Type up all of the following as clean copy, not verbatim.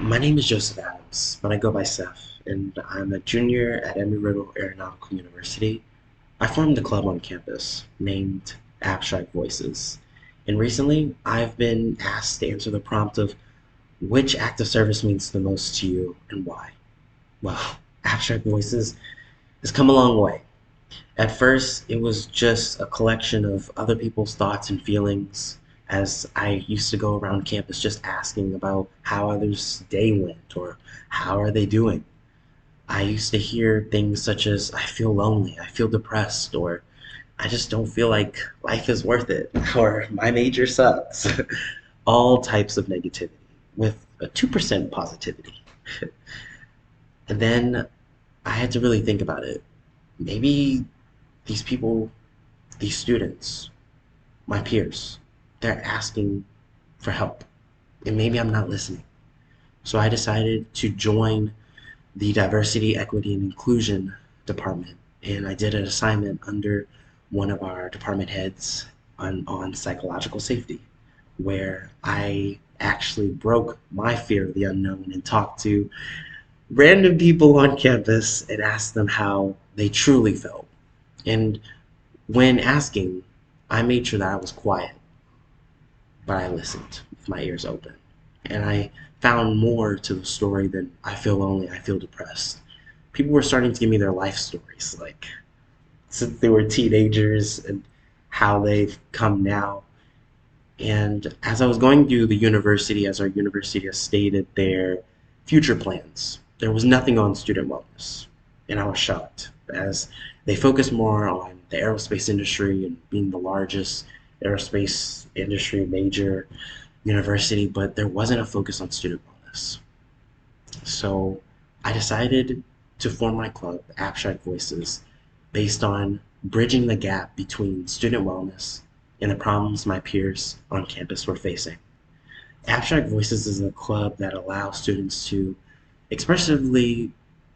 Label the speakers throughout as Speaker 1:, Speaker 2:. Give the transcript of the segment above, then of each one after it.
Speaker 1: My name is Joseph Adams, but I go by Seth, and I'm a junior at Embry-Riddle Aeronautical University. I formed a club on campus named Abstract Voices, and recently I've been asked to answer the prompt of which act of service means the most to you and why. Well, Abstract Voices has come a long way. At first, it was just a collection of other people's thoughts and feelings as I used to go around campus just asking about how others' day went or how are they doing. I used to hear things such as, I feel lonely, I feel depressed, or I just don't feel like life is worth it, or my major sucks. All types of negativity with a 2% positivity. And then I had to really think about it. Maybe these people, these students, my peers, they're asking for help. And maybe I'm not listening. So I decided to join the Diversity, Equity, and Inclusion department. And I did an assignment under one of our department heads on psychological safety, where I actually broke my fear of the unknown and talked to random people on campus and asked them how they truly felt. And when asking, I made sure that I was quiet, but I listened with my ears open. And I found more to the story than I feel lonely, I feel depressed. People were starting to give me their life stories, like since they were teenagers and how they've come now. And as I was going through the university, as our university has stated their future plans, there was nothing on student wellness. And I was shocked as they focus more on the aerospace industry and being the largest aerospace industry major university, but there wasn't a focus on student wellness. So I decided to form my club, Abstract Voices, based on bridging the gap between student wellness and the problems my peers on campus were facing. Abstract Voices is a club that allows students to expressively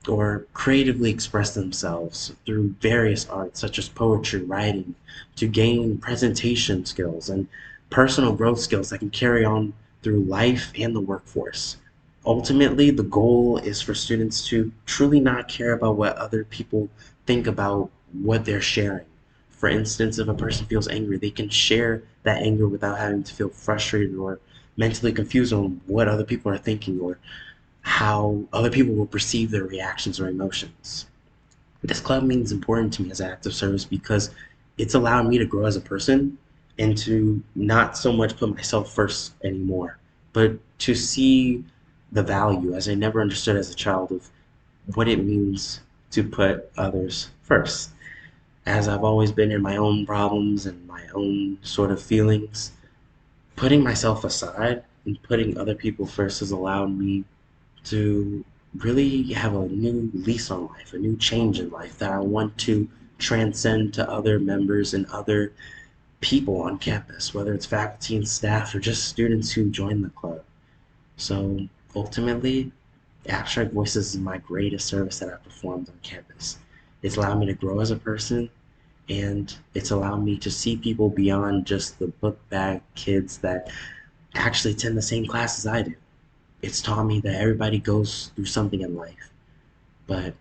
Speaker 1: or creatively express themselves through various arts such as poetry, writing, to gain presentation skills and personal growth skills that can carry on through life and the workforce. Ultimately, the goal is for students to truly not care about what other people think about what they're sharing. For instance, if a person feels angry, they can share that anger without having to feel frustrated or mentally confused on what other people are thinking or how other people will perceive their reactions or emotions. This club means important to me as an act of service because it's allowed me to grow as a person and to not so much put myself first anymore, but to see the value as I never understood as a child of what it means to put others first. As I've always been in my own problems and my own sort of feelings, putting myself aside and putting other people first has allowed me to really have a new lease on life, a new change in life that I want to transcend to other members and other people on campus, whether it's faculty and staff or just students who join the club. So ultimately, Abstract Voices is my greatest service that I've performed on campus. It's allowed me to grow as a person, and it's allowed me to see people beyond just the book bag kids that actually attend the same class as I do. It's taught me that everybody goes through something in life, but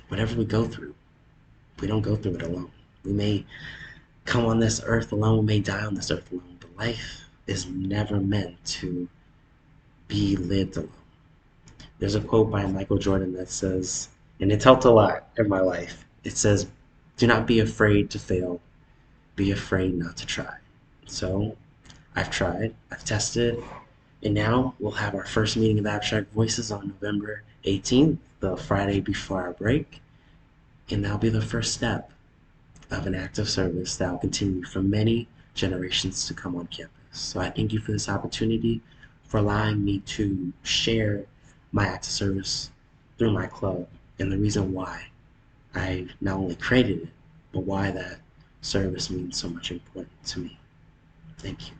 Speaker 1: whatever we go through, we don't go through it alone. We may come on this earth alone, we may die on this earth alone, but life is never meant to be lived alone. There's a quote by Michael Jordan that says, and it's helped a lot in my life. It says, "Do not be afraid to fail, be afraid not to try." So I've tried, I've tested, and now we'll have our first meeting of Abstract Voices on November 18th, the Friday before our break. And that'll be the first step of an act of service that will continue for many generations to come on campus. So I thank you for this opportunity, for allowing me to share my act of service through my club and the reason why I not only created it, but why that service means so much important to me. Thank you.